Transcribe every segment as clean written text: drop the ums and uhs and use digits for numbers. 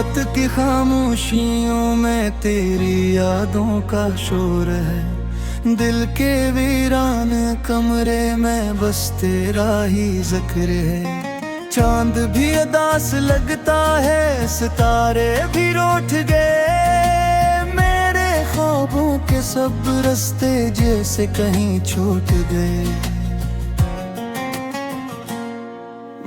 रात की खामोशियों में तेरी यादों का शोर है। दिल के वीरान कमरे में बस तेरा ही जिक्र है। चांद भी उदास लगता है, सितारे भी रूठ गए। मेरे ख्वाबों के सब रास्ते जैसे कहीं छूट गए।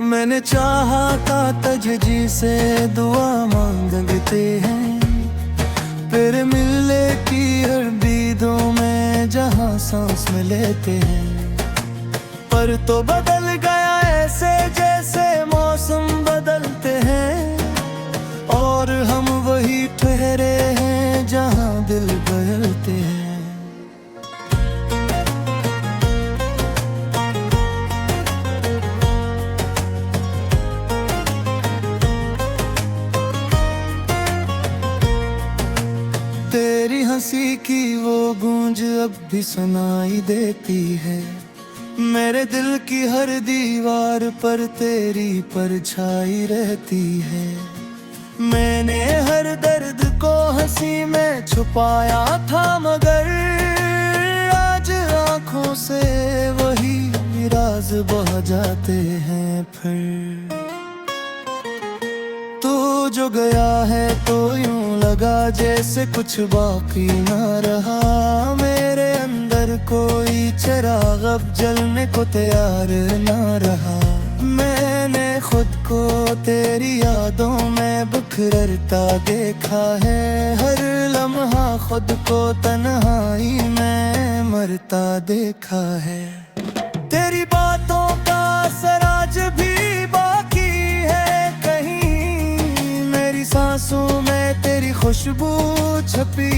मैंने चाहा था तुझी से दुआ मांगते हैं, फिर मिलने की हर दीदों में जहां सांस में लेते हैं। पर तो बदल गया ऐसे जैसे मौसम बदलते हैं, और हम वही ठहरे हैं जहां दिल बदलते हैं। तेरी हंसी की वो गूंज अब भी सुनाई देती है। मेरे दिल की हर दीवार पर तेरी परछाई रहती है। मैंने हर दर्द को हंसी में छुपाया था, मगर आज आंखों से वही राज बह जाते हैं। फिर तू जो गया है तो यूं लगा जैसे कुछ बाकी ना रहा। मेरे अंदर कोई चिराग अब जलने को तैयार ना रहा। मैंने खुद को तेरी यादों में बिखरता देखा है। हर लम्हा खुद को तन्हाई में मरता देखा है। तेरी बातों का असर आज भी बाकी है कहीं। मेरी सांसों में तेरी खुशबू छपी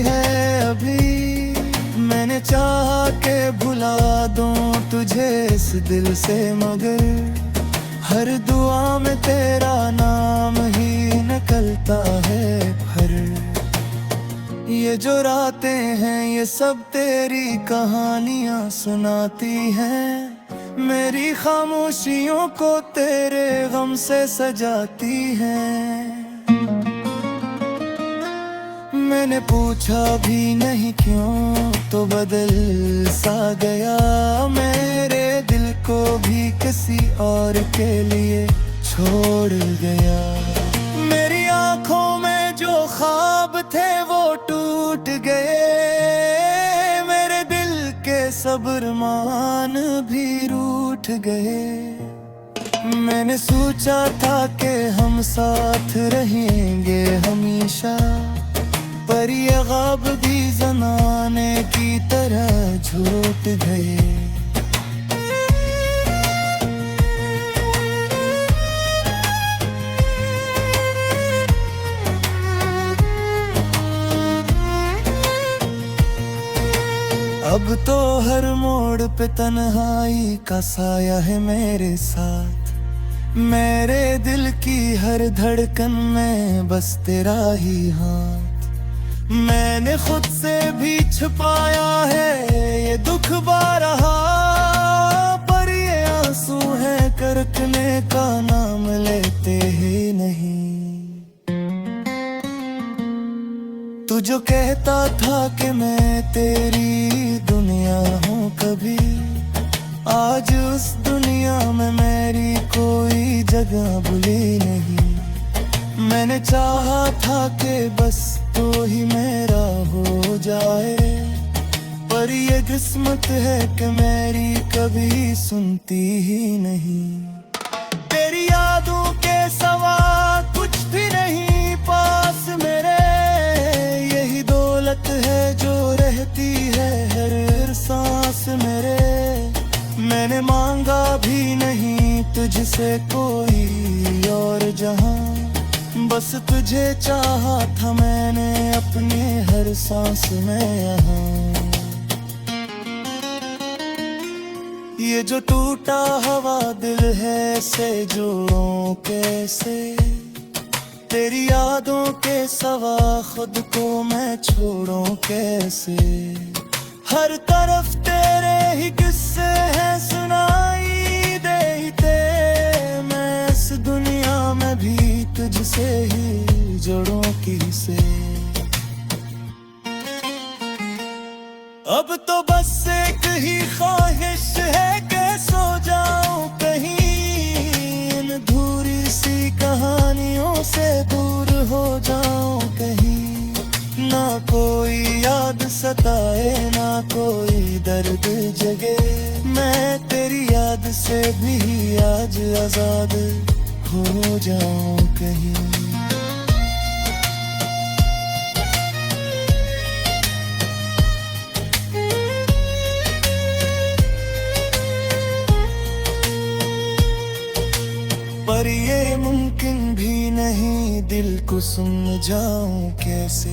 है अभी। मैंने चाहा के भुला दूं तुझे इस दिल से, मगर हर दुआ में तेरा नाम ही निकलता है। फिर ये जो रातें हैं ये सब तेरी कहानियां सुनाती हैं। मेरी खामोशियों को तेरे गम से सजाती हैं। मैंने पूछा भी नहीं क्यों तो बदल सा गया। मेरे दिल को भी किसी और के लिए छोड़ गया। मेरी आंखों में जो ख्वाब थे वो टूट गए। मेरे दिल के सब अरमान भी रूठ गए। मैंने सोचा था कि हम साथ रहेंगे हमेशा, पर ये ख्वाब भी ज़माने की तरह झूठ गए। अब तो हर मोड़ पे तन्हाई का साया है मेरे साथ। मेरे दिल की हर धड़कन में बस तेरा ही हाथ। मैंने खुद से भी छुपाया है ये दुख बारहा, पर ये आंसू है करकने का नाम लेते ही नहीं। तू जो कहता था कि मैं तेरी दुनिया हूँ कभी, आज उस दुनिया में मेरी कोई जगह भूली नहीं। मैंने चाहा था कि बस तू ही मेरा हो जाए, पर ये किस्मत है कि मेरी कभी सुनती ही नहीं। तेरी यादों के सवा कुछ भी नहीं पास मेरे। यही दौलत है जो रहती है हर सांस मेरे। मैंने मांगा भी नहीं तुझसे कोई और जहां, बस तुझे चाहा था मैंने अपने हर सांस में यहाँ। ये जो टूटा हवा दिल है से जोड़ूं कैसे। तेरी यादों के सवा खुद को मैं छोड़ूं कैसे। हर तरफ तेरे ही किस्से हैं सुनाई देते। मैं इस दुनिया में भी तुझसे ही जड़ों की से। अब तो बस एक ही ख्वाहिश है कि सो जाऊं कहीं, इन अधूरी सी कहानियों से दूर हो जाऊं कहीं। ना कोई याद सताए ना कोई दर्द जगे, मैं तेरी याद से भी आज आजाद हो जाऊं कहीं। पर ये मुमकिन भी नहीं, दिल को समझाऊं कैसे।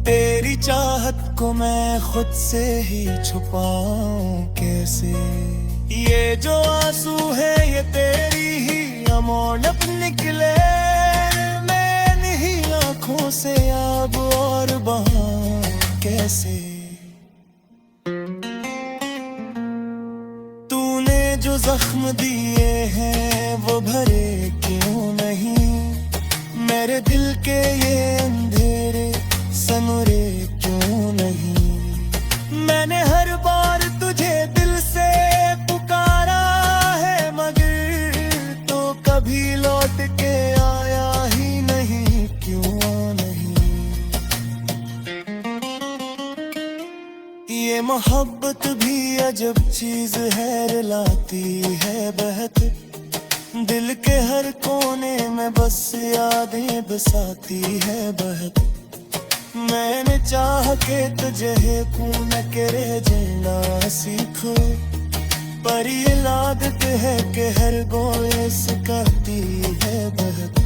तेरी चाहत को मैं खुद से ही छुपाऊं कैसे। ये जो आंसू है ये तेरी ही अमोलक निकले, मैं नहीं आंखों से अब और बहाऊं कैसे। तूने जो जख्म दिए हैं वो भरे क्यों नहीं, मेरे दिल के ये अंधेरे सनुरे क्यों नहीं। मैंने हर बार तुझे दिल से पुकारा है, मगर तो कभी लौट के आया ही नहीं, क्यों नहीं। ये मोहब्बत भी अजब चीज है, रुलाती है बहक दिल के हर कोने में, बस यादें बसाती है बहक। मैंने चाह के तुझे कून करे जीना सीखो, पर ये लादत है कि हर गोले सिखाती है बहक।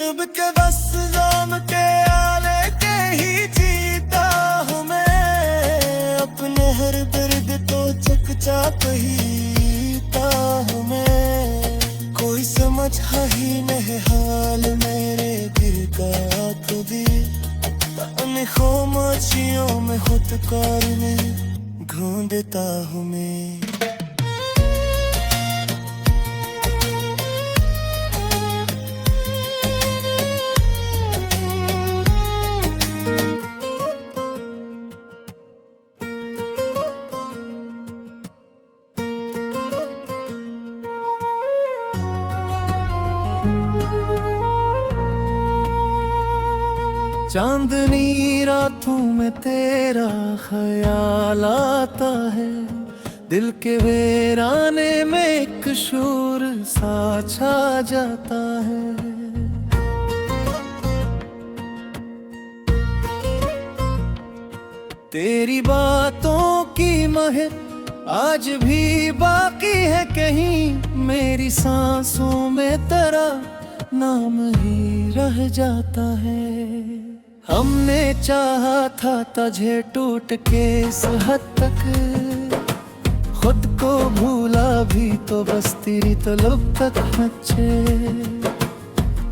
अब के बस जाम के आले के ही जीता हूँ मैं, अपने हर दर्द तो चुपचाप हीता हूँ मैं। कोई समझ ही नहीं हाल मेरे दिल का कभी, अपनी खामोशियों में खुद कार में ढूंढता हूँ मैं। चांदनी रातों में तेरा ख्याल आता है, दिल के वीराने में एक शोर सा छा जाता है। तेरी बातों की महक आज भी बाकी है कहीं, मेरी सांसों में तेरा नाम ही रह जाता है। हमने चाहा था तुझे टूट के इस हद तक, खुद को भूला भी तो बस तेरी तलब तक मचे।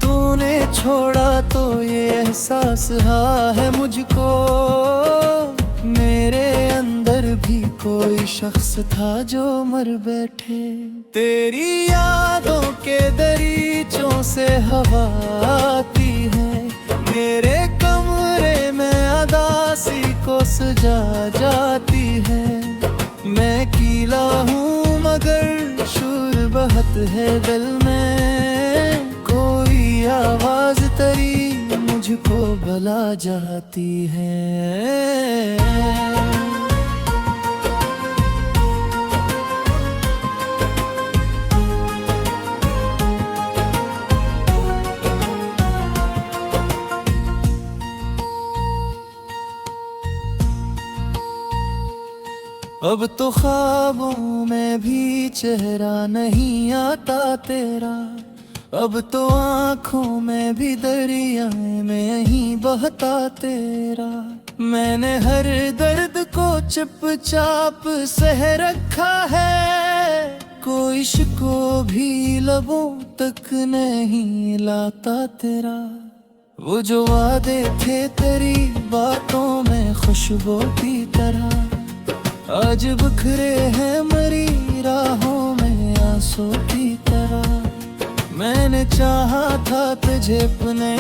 तूने छोड़ा तो ये एहसास है मुझको, मेरे अंदर भी कोई शख्स था जो मर बैठे। तेरी यादों के दरीचों से हवा आती है, मेरे कमरे में अदासी को सजा जाती है। मैं कीला हूँ मगर शूर बहत है दिल में, कोई आवाज तेरी मुझको बुला जाती है। अब तो ख्वाबों में भी चेहरा नहीं आता तेरा, अब तो आँखों में भी दरियाए में ही बहता तेरा। मैंने हर दर्द को चुपचाप सह रखा है, कोई शिको भी लबों तक नहीं लाता तेरा। वो जो वादे थे तेरी बातों में खुशबू की तरह, आज बिखरे हैं मरी राहों में आंसू की तरह। मैंने चाहा था तुझे अपने,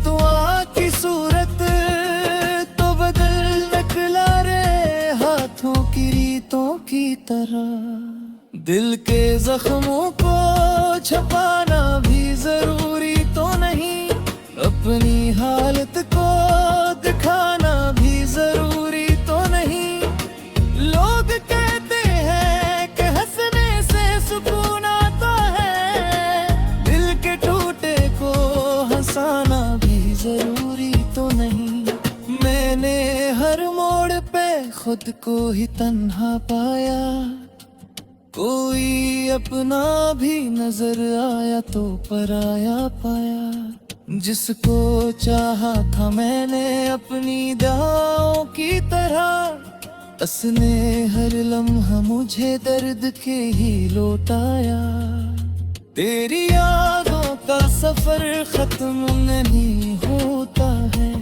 तू आकी सूरत तो बदल निकला रे हाथों की रीतों की तरह। दिल के जख्मों को छुपाना भी जरूरी तो नहीं, अपनी हालत को दिखाना भी जरूरी तो नहीं। लोग कहते हैं कि हंसने से सुकून आता है, दिल के टूटे को हंसाना भी जरूरी तो नहीं। मैंने हर मोड़ पे खुद को ही तन्हा पाया, कोई अपना भी नजर आया तो पराया पाया। जिसको चाहा था मैंने अपनी दुआओं की तरह, उसने हर लम्हा मुझे दर्द के ही लौटाया। तेरी यादों का सफर खत्म नहीं होता है,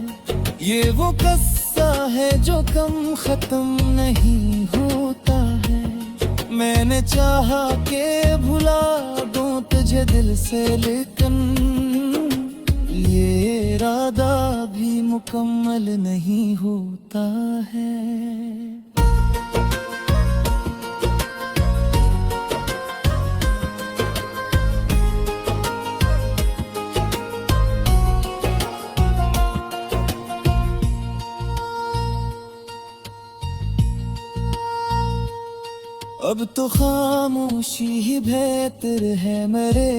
ये वो किस्सा है जो कम खत्म नहीं होता है। मैंने चाहा के भुला दूं तुझे दिल से, लेकिन ये इरादा भी मुकम्मल नहीं होता है। अब तो खामोशी ही बेहतर है मेरे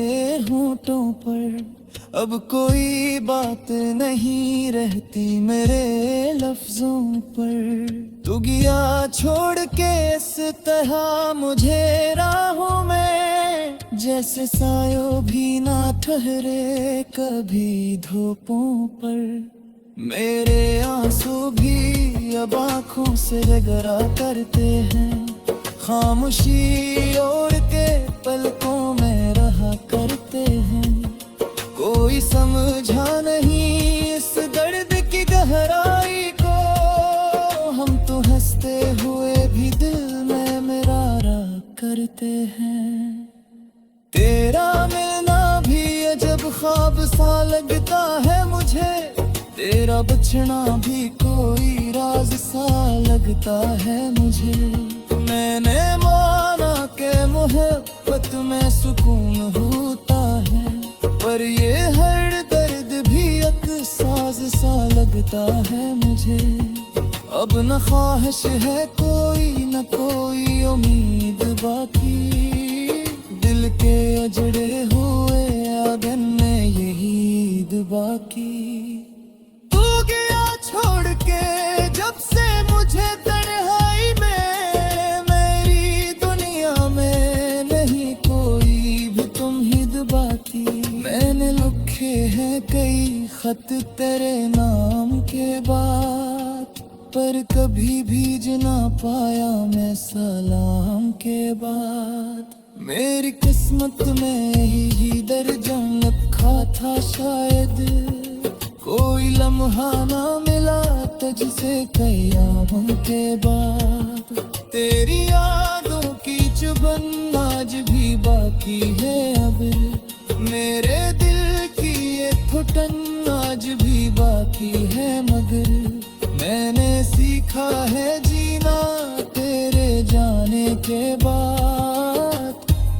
होंठों पर, अब कोई बात नहीं रहती मेरे लफ्जों पर। तू गया छोड़ के इस तरह मुझे राहों में, जैसे सायों भी ना ठहरे कभी धूपों पर। मेरे आंसू भी अब आँखों से रगड़ा करते हैं, खामोशी ओढ़ के पलकों में रहा करते हैं। कोई समझा नहीं इस दर्द की गहराई को, हम तो हंसते हुए भी दिल में मरारा करते हैं। तेरा मिलना भी अजब ख्वाब सा लगता है मुझे, तेरा बचना भी कोई राज सा लगता है मुझे। मैंने माना के मोहब्बत में सुकून होता है, पर ये हर दर्द भी एक साज सा लगता है मुझे। अब न ख्वाहिश है कोई न कोई उम्मीद बाकी, दिल के अजड़े हुए आंगन में यही ईद बाकी। तू गया छोड़ के जब से मुझे तन्हाई में, मेरी दुनिया में नहीं कोई भी तुम ही बाकी। मैंने लिखे हैं कई खत तेरे नाम के बाद, पर कभी भीज ना पाया मैं सलाम के बाद। मेरी किस्मत में ही दर्जन लिखा था शायद, कोई लम्हा ना मिला तुझसे कयामों के बाद। तेरी यादों की चुभन आज भी बाकी है, अब मेरे दिल की ये घुटन आज भी बाकी है। मगर मैंने सीखा है जीना तेरे जाने के बाद,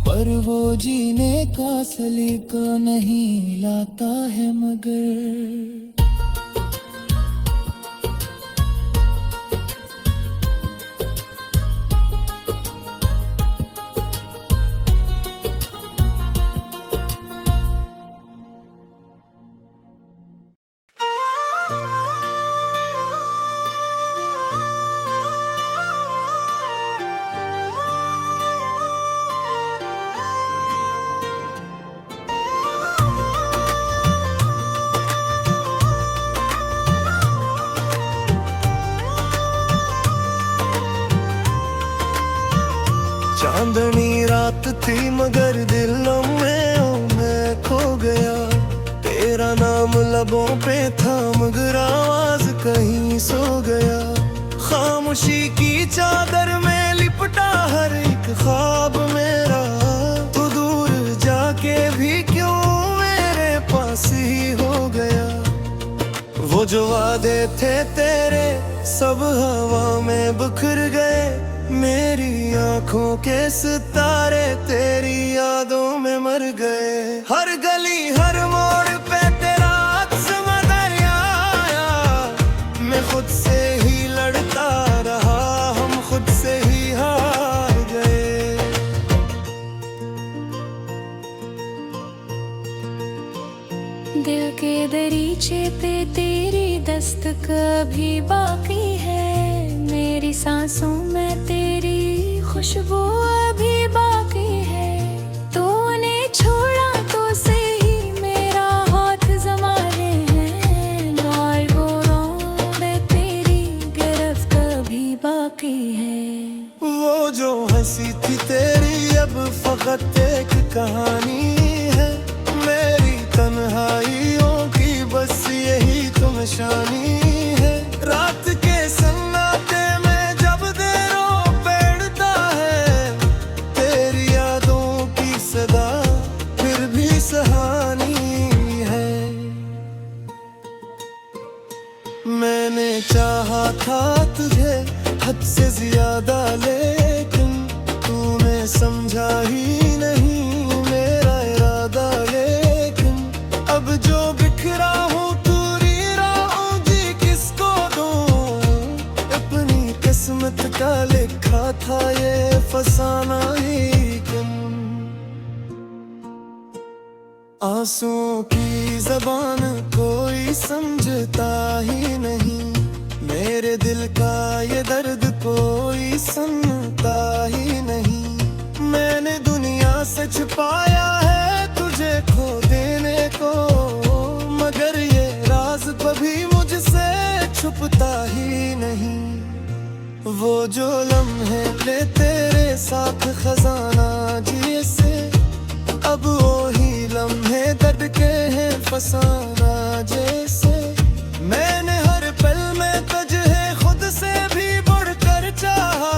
पर वो जीने का सलीका नहीं लाता है मगर। चांदनी रात थी मगर दिलों में मैं खो गया, तेरा नाम लबों पे था मगर आवाज कहीं सो गया। खामोशी की चादर में लिपटा हर एक ख्वाब मेरा, तू दूर जाके भी क्यों जो वादे थे तेरे सब हवा में बिखर गए, मेरी आंखों के सितारे तेरी यादों में मर गए। हर गली हर मोड़ पे तेरा अक्स नजर आया, मैं खुद से ही लड़ता रहा, हम खुद से ही हार गए। दिल के दरीचे पे तेरी दस्तक अभी बाकी है, मेरी सांसों में तेरी खुशबू अभी बाकी है। तूने छोड़ा तो सही मेरा हाथ संभाले हैं, और वो रोंदे तेरी गिरफ्त अभी बाकी है। वो जो हंसी थी तेरी अब फकत एक कहानी है, मेरी तन्हाइयों की बस यही तो निशानी है। रात के सन्नाटे में जब देरों पेड़ता है, तेरी यादों की सदा फिर भी सहानी है। मैंने चाहा था तुझे हद से ज्यादा, लेकिन तूने समझा ही नहीं मेरा इरादा। लेकिन अब जो बिखरा हूँ दूरी राहों जी किसको दूँ, अपनी किस्मत का लिखा था ये फसाना ही क्यों। आंसुओं की जबान कोई समझता ही नहीं, मेरे दिल का ये दर्द कोई सुनता ही नहीं। मैंने दुनिया से छुपाया है तुझे खो देने को, मगर ये राज कभी मुझसे छुपता ही नहीं। वो जो लम्हे ले तेरे साथ खजाना जिए से, अब वो ही लम्हे दर्द के हैं फसाना जैसे। मैंने हर पल में तुझे खुद से भी बढ़कर चाहा,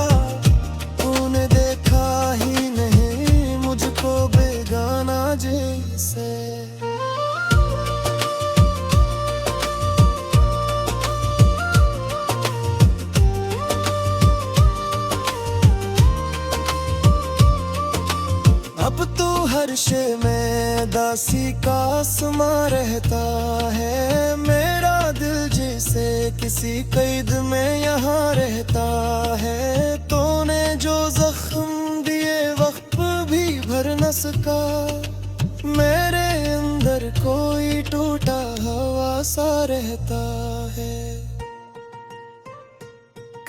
तूने देखा ही नहीं मुझको बेगाना जैसे। अब तू हर शे में दासी का आसमां रहता है, मेरा दिल जैसे किसी कैद में यहाँ रहता है। तूने जो जख्म दिए वक्त भी भर न सका, मेरे अंदर कोई टूटा हवा सा रहता है।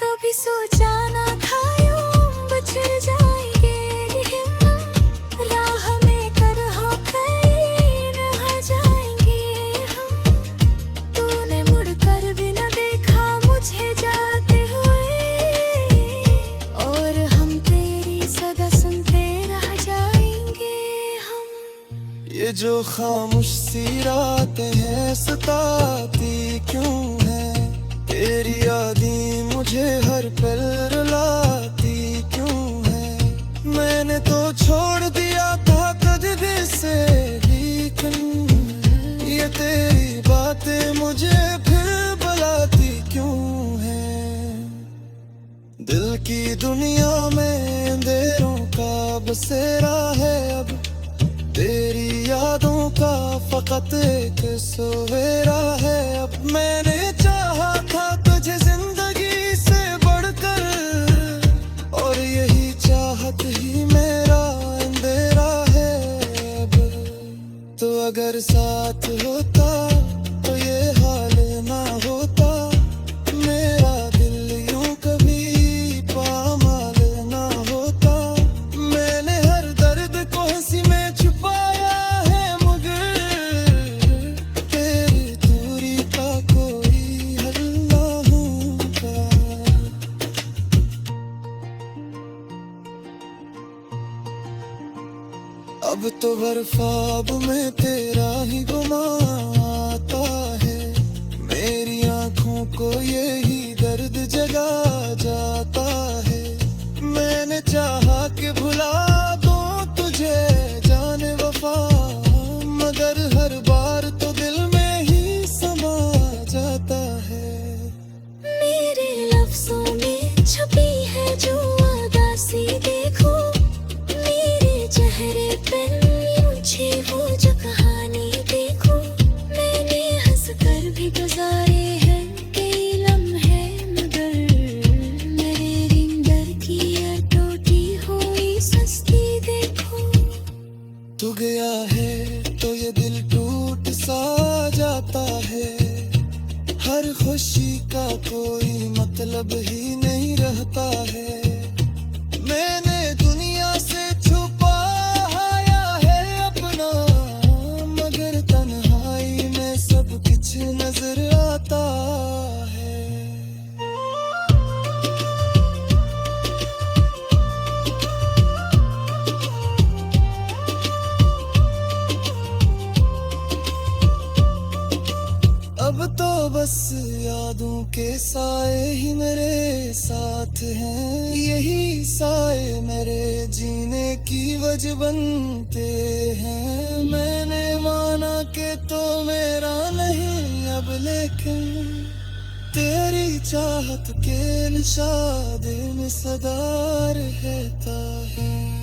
कभी सोचा ना था यूं बिछड़ जाएंगे, राह में कर कहीं रह जाएंगे हम। तूने मुड़कर भी न देखा मुझे जाते हुए, और हम तेरी सदा सुनते रह जाएंगे हम। ये जो खामोश सी रातें हैं सताती क्यों है, तेरी यादें मुझे हर पल रुलाती क्यों है। मैंने तो छोड़ दिया था कदबे से, लेकिन ये तेरी बातें मुझे फिर बुलाती क्यों है। दिल की दुनिया में अंधेरों का बसेरा है अब, तेरी यादों का फकत एक सवेरा है अब। मैंने चाहा था तुझे जिंदगी से बढ़कर, और यही चाहत ही मेरा अंधेरा है अब। तो अगर साथ होता तो ये हाल ना होता, मेरा दिल यूं कभी पामाल ना होता। मैंने हर दर्द को हंसी में छुपाया है, मगर तेरी दूरी का कोई हल ना होगा। अब तो बर्फाब में तेरा ही गुमा आता है, मेरी आंखों को यही दर्द जगा जाता है। मैंने चाहा कि भुला दूं तुझे जाने वफा, मगर हर बार तो दिल में ही समा जाता कोई मतलब ही नहीं रहता है। मैंने दुनिया से छुपाया है अपना, मगर तन्हाई में सब कुछ नजर आता है। अब तो बस यादों के साए ही मेरे साथ हैं, यही साए मेरे जीने की वजह बनते हैं। मैंने माना कि तो मेरा नहीं अब, लेकिन तेरी चाहत के निशाद में सदा रहता है।